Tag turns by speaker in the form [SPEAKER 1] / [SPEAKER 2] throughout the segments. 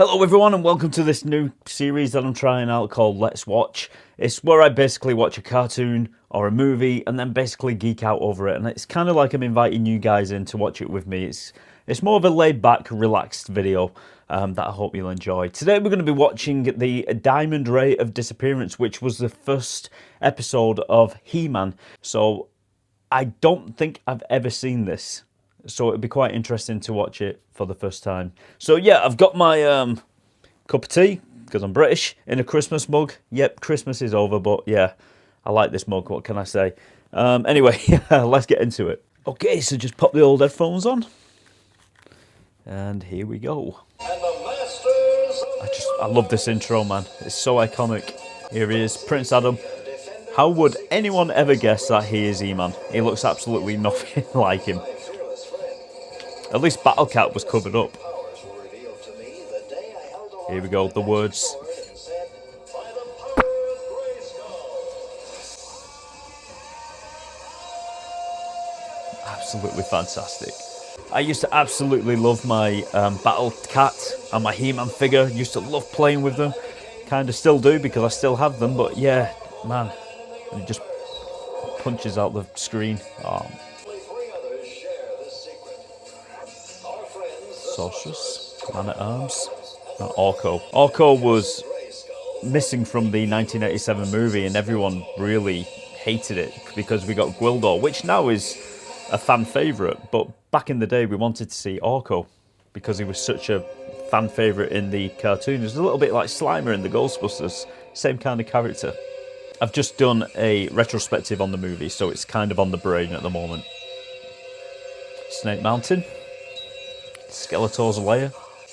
[SPEAKER 1] Hello everyone and welcome to this new series that I'm trying out called Let's Watch. It's where I basically watch a cartoon or a movie and then basically geek out over it, and it's kind of like I'm inviting you guys in to watch it with me. It's more of a laid back, relaxed video that I hope you'll enjoy. Today we're going to be watching the Diamond Ray of Disappearance, which was the first episode of He-Man. So I don't think I've ever seen this. So it'd be quite interesting to watch it for the first time. So yeah, I've got my cup of tea, because I'm British, in a Christmas mug. Yep, Christmas is over, but yeah, I like this mug, what can I say? Anyway, let's get into it. Okay, so just pop the old headphones on. And here we go. I love this intro, man. It's so iconic. Here he is, Prince Adam. How would anyone ever guess that he is He-Man? He looks absolutely nothing like him. At least Battle Cat was covered up. Here we go, the words. Absolutely fantastic. I used to absolutely love my Battle Cat and my He-Man figure. Used to love playing with them. Kind of still do because I still have them, but yeah, man. And it just punches out the screen. Oh. Sorceress, Man-at-Arms, and Orko. Orko was missing from the 1987 movie and everyone really hated it because we got Gwildor, which now is a fan favourite, but back in the day we wanted to see Orko because he was such a fan favourite in the cartoon. He was a little bit like Slimer in the Ghostbusters, same kind of character. I've just done a retrospective on the movie, so it's kind of on the brain at the moment. Snake Mountain. Skeletor's lair.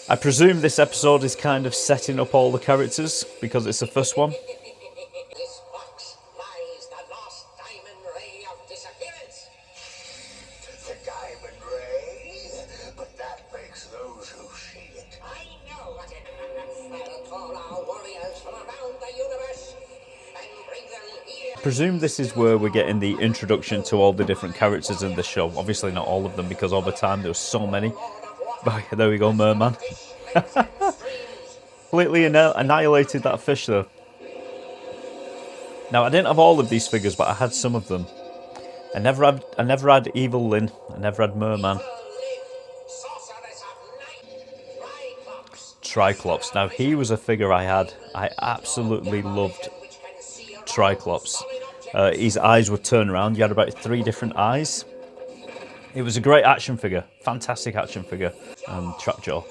[SPEAKER 1] I presume this episode is kind of setting up all the characters because it's the first one.
[SPEAKER 2] This box lies the lost Diamond Ray of Disappearance.
[SPEAKER 3] The Diamond Ray? But that makes those who see it.
[SPEAKER 2] I know what it is. I'll call our warriors from around the universe and bring them here.
[SPEAKER 1] I presume this is where we're getting the introduction to all the different characters in the show. Obviously not all of them because over time there were so many. But there we go, Merman. Completely annihilated that fish though. Now I didn't have all of these figures, but I had some of them. I never had Evil Lyn. I never had Merman. Triclops. Now he was a figure I had. I absolutely loved Triclops. His eyes would turn around. You had about 3 different eyes. It was a great action figure, fantastic action figure, Trapjaw.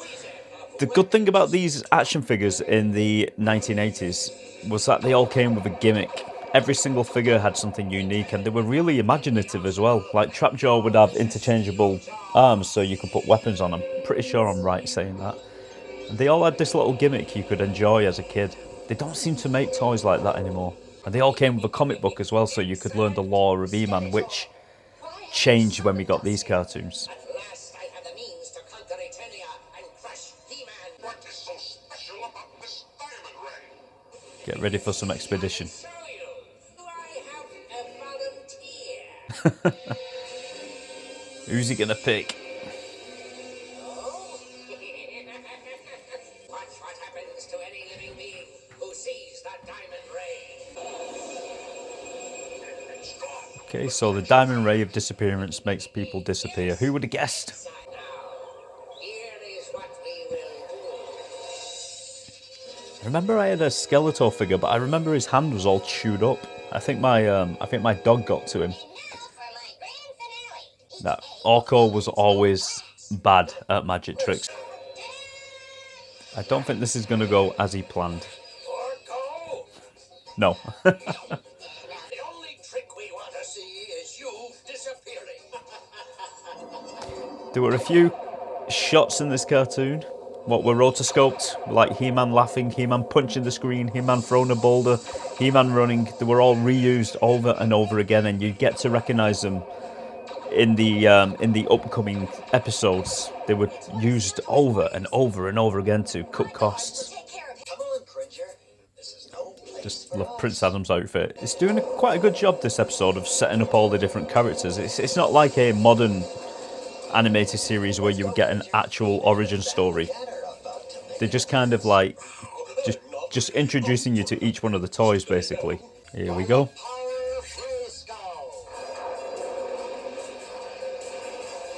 [SPEAKER 1] The good thing about these action figures in the 1980s was that they all came with a gimmick. Every single figure had something unique and they were really imaginative as well. Like Trapjaw would have interchangeable arms so you could put weapons on them. Pretty sure I'm right saying that. And they all had this little gimmick you could enjoy as a kid. They don't seem to make toys like that anymore. And they all came with a comic book as well so you could learn the lore of He-Man, which changed when we got these cartoons.
[SPEAKER 2] At last I have the means to conquer Eternia and crush He-Man.
[SPEAKER 3] What is so special about this Diamond Ray?
[SPEAKER 1] Get ready for some expedition.
[SPEAKER 2] Show you. I have a volunteer.
[SPEAKER 1] Who's he gonna pick?
[SPEAKER 2] Oh? Watch what happens to any living being who sees the Diamond Ray.
[SPEAKER 1] Okay, so the Diamond Ray of Disappearance makes people disappear. Who would have guessed?
[SPEAKER 2] Now, here is what we will do.
[SPEAKER 1] Remember I had a Skeletor figure, but I remember his hand was all chewed up. I think my dog got to him. That Orko was always bad at magic tricks. I don't think this is going to go as he planned.
[SPEAKER 3] Orko?
[SPEAKER 1] No.
[SPEAKER 3] The only trick we want to see is you disappearing.
[SPEAKER 1] There were a few shots in this cartoon. What were rotoscoped, like He-Man laughing, He-Man punching the screen, He-Man throwing a boulder, He-Man running. They were all reused over and over again, and you get to recognise them in the upcoming episodes. They were used over and over and over again to cut costs.
[SPEAKER 3] Come on, Cringer. This is no place.
[SPEAKER 1] Just love Prince Adam's outfit. It's doing quite a good job this episode of setting up all the different characters. It's not like a modern animated series where you get an actual origin story. They're just kind of like just introducing you to each one of the toys, basically. Here we go.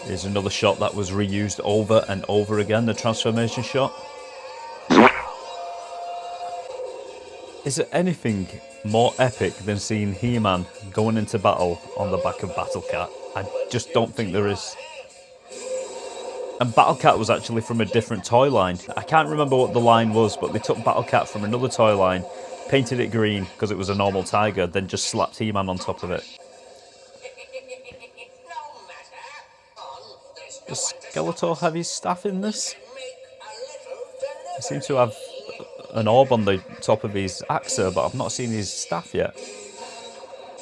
[SPEAKER 1] Here's another shot that was reused over and over again, the transformation shot. Is there anything more epic than seeing He-Man going into battle on the back of Battle Cat? I just don't think there is. And Battle Cat was actually from a different toy line. I can't remember what the line was, but they took Battle Cat from another toy line, painted it green because it was a normal tiger, then just slapped He-Man on top of it. Does Skeletor have his staff in this? He seems to have an orb on the top of his axe, but I've not seen his staff yet.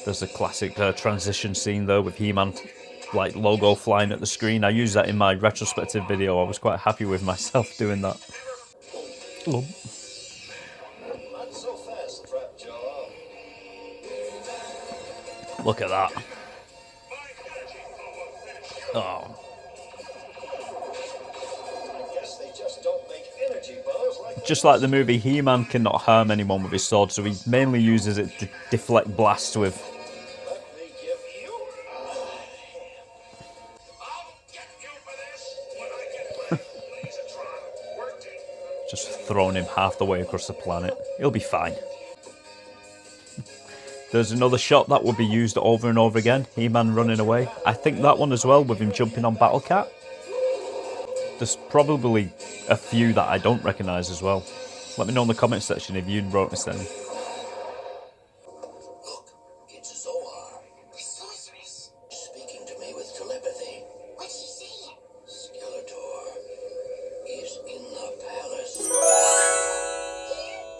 [SPEAKER 1] There's a classic transition scene though with He-Man like logo flying at the screen. I used that in my retrospective video. I was quite happy with myself doing that. Not so fast, Trapjaw. Look at that. Oh. Just like the movie, He-Man cannot harm anyone with his sword, so he mainly uses it to deflect blasts with. Just throwing him half the way across the planet. He'll be fine. There's another shot that would be used over and over again. He-Man running away. I think that one as well, with him jumping on Battle Cat. There's probably a few that I don't recognise as well. Let me know in the comment section if you noticed any.
[SPEAKER 2] Look, it's Zoar, the sorceress, speaking to me with telepathy. What's she saying? Skeletor is in the palace.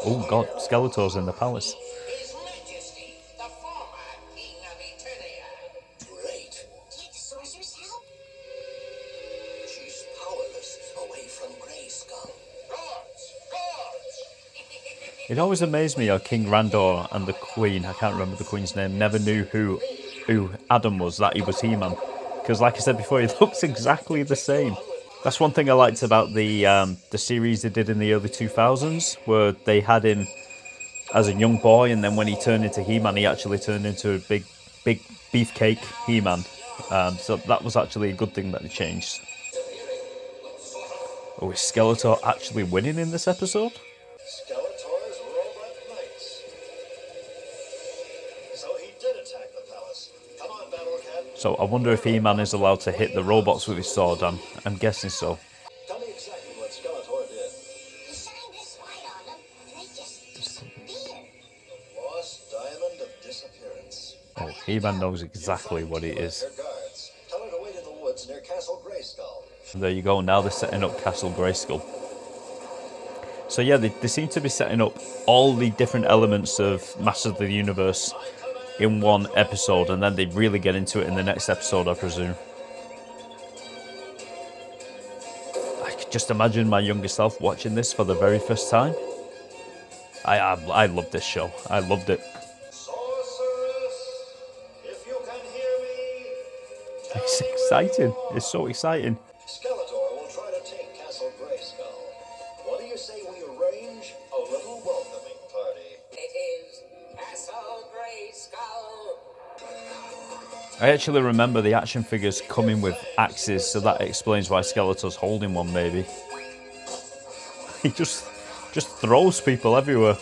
[SPEAKER 1] Oh god, Skeletor's in the palace.
[SPEAKER 2] His Majesty, the former King of Eternia. Too late. Did the sorceress help? She's powerless away from Grayskull. Guards! Guards!
[SPEAKER 1] It always amazed me how King Randor and the Queen, I can't remember the Queen's name, never knew who Adam was, that he was He-Man. Because like I said before, he looks exactly the same. That's one thing I liked about the series they did in the early 2000s, where they had him as a young boy, and then when he turned into He-Man, he actually turned into a big beefcake He-Man. So that was actually a good thing that they changed. Oh, is Skeletor actually winning in this episode?
[SPEAKER 3] Skeletor's robot knights. So he did attack the palace. Come on, Battle Cat.
[SPEAKER 1] So I wonder if He-Man is allowed to hit the robots with his sword. I'm guessing so.
[SPEAKER 3] Tell me exactly what Skeletor did.
[SPEAKER 2] He shined this light on them, and they just disappeared.
[SPEAKER 3] The lost diamond of disappearance.
[SPEAKER 1] Oh, He-Man knows exactly what it is.
[SPEAKER 3] Their guards. Tell her to wait in the woods near Castle Grayskull.
[SPEAKER 1] And there you go, now they're setting up Castle Grayskull. So yeah, they seem to be setting up all the different elements of Masters of the Universe in one episode, and then they really get into it in the next episode, I presume. I could just imagine my younger self watching this for the very first time. I loved this show. I loved it.
[SPEAKER 3] Sorceress, if you can hear me,
[SPEAKER 1] It's exciting. It's so exciting.
[SPEAKER 3] Skeletor will try to take Castle Grayskull. What do you say we arrange a little welcoming party?
[SPEAKER 2] It is Castle Grayskull.
[SPEAKER 1] I actually remember the action figures coming with axes, so that explains why Skeletor's holding one, maybe. He just throws people everywhere.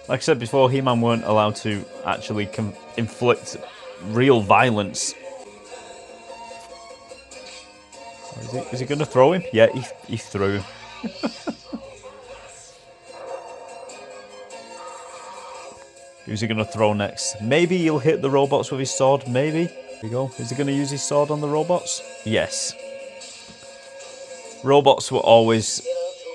[SPEAKER 1] Like I said before, He-Man weren't allowed to actually inflict real violence. Is he going to throw him? Yeah, he threw him. Who's he going to throw next? Maybe he'll hit the robots with his sword, maybe. Here we go. Is he going to use his sword on the robots? Yes. Robots were always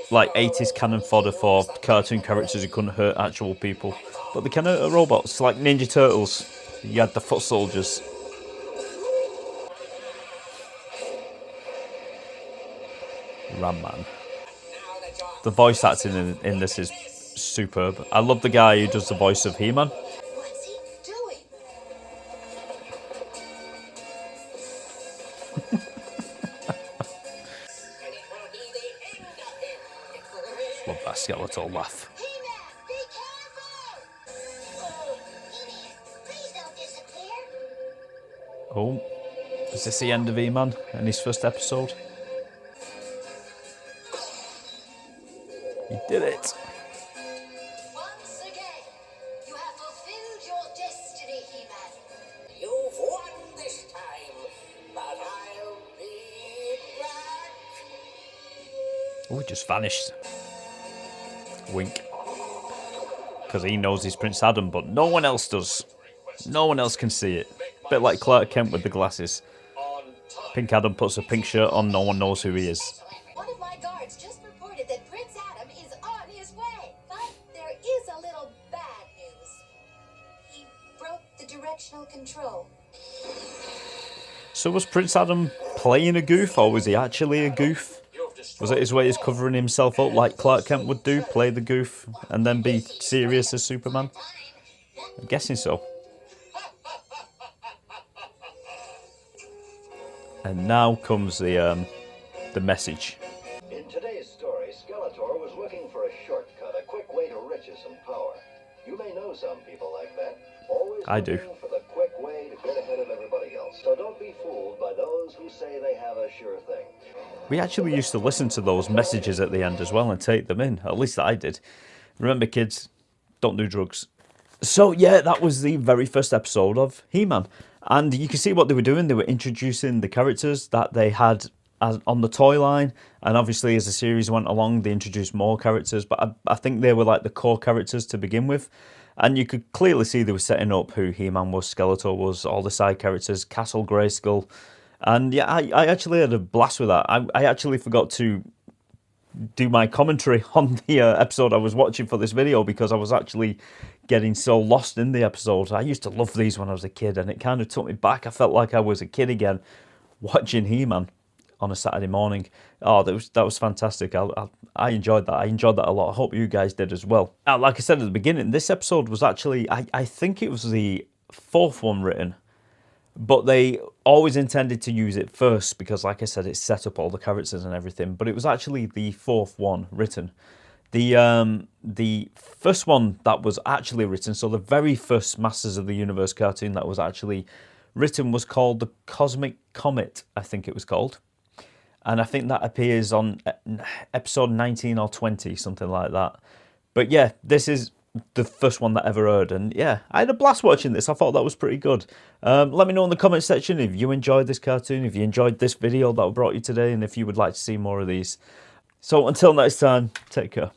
[SPEAKER 1] like 80s cannon fodder for cartoon characters who couldn't hurt actual people. But they can hurt robots, like Ninja Turtles. You had the foot soldiers. Ram Man. The voice acting in this is superb. I love the guy who does the voice of He-Man.
[SPEAKER 2] What's he doing? And it will be the end of him.
[SPEAKER 1] that Skeletor laugh.
[SPEAKER 2] He-Man, be careful! Oh, He-Man, please don't disappear.
[SPEAKER 1] Oh, is this the end of He-Man in his first episode? He did it.
[SPEAKER 2] Once again, you have fulfilled your destiny, He-Man. You've won this time, but I'll be back.
[SPEAKER 1] Oh, he just vanished. Wink. Because he knows he's Prince Adam, but no one else does. No one else can see it. Bit like Clark Kent with the glasses. Pink Adam puts a pink shirt on, no one knows who he is.
[SPEAKER 2] One of my guards just reported that Prince Adam is on his way. But there is a little bad news. He broke the directional control.
[SPEAKER 1] So was Prince Adam playing a goof, or was he actually a goof? Was it his way of covering himself up like Clark Kent would do, play the goof, and then be serious as Superman? I'm guessing so. And now comes the message.
[SPEAKER 3] In today's story, Skeletor was looking for a shortcut, a quick way to riches and power. You may know some people like that. Always
[SPEAKER 1] I do.
[SPEAKER 3] looking for the quick way to get ahead of everybody else. So don't be fooled by those who say they have a sure thing.
[SPEAKER 1] We actually used to listen to those messages at the end as well and take them in. At least I did. Remember, kids, don't do drugs. So yeah, that was the very first episode of He-Man. And you can see what they were doing. They were introducing the characters that they had on the toy line. And obviously, as the series went along, they introduced more characters. But I think they were like the core characters to begin with. And you could clearly see they were setting up who He-Man was, Skeletor was, all the side characters, Castle Grayskull. And yeah, I actually had a blast with that. I actually forgot to do my commentary on the episode I was watching for this video because I was actually getting so lost in the episode. I used to love these when I was a kid, and it kind of took me back. I felt like I was a kid again watching He-Man on a Saturday morning. Oh, that was fantastic. I enjoyed that. I enjoyed that a lot. I hope you guys did as well. Now, like I said at the beginning, this episode was actually, I think it was the fourth one written, but they always intended to use it first because, like I said, it set up all the characters and everything. But it was actually the fourth one written. The first one that was actually written, so the very first Masters of the Universe cartoon that was actually written was called The Cosmic Comet, I think it was called. And I think that appears on episode 19 or 20, something like that. But yeah, this is the first one that ever aired, and yeah, I had a blast watching this. I thought that was pretty good. Let me know in the comment section if you enjoyed this cartoon, if you enjoyed this video that I brought you today, and if you would like to see more of these. So until next time, take care.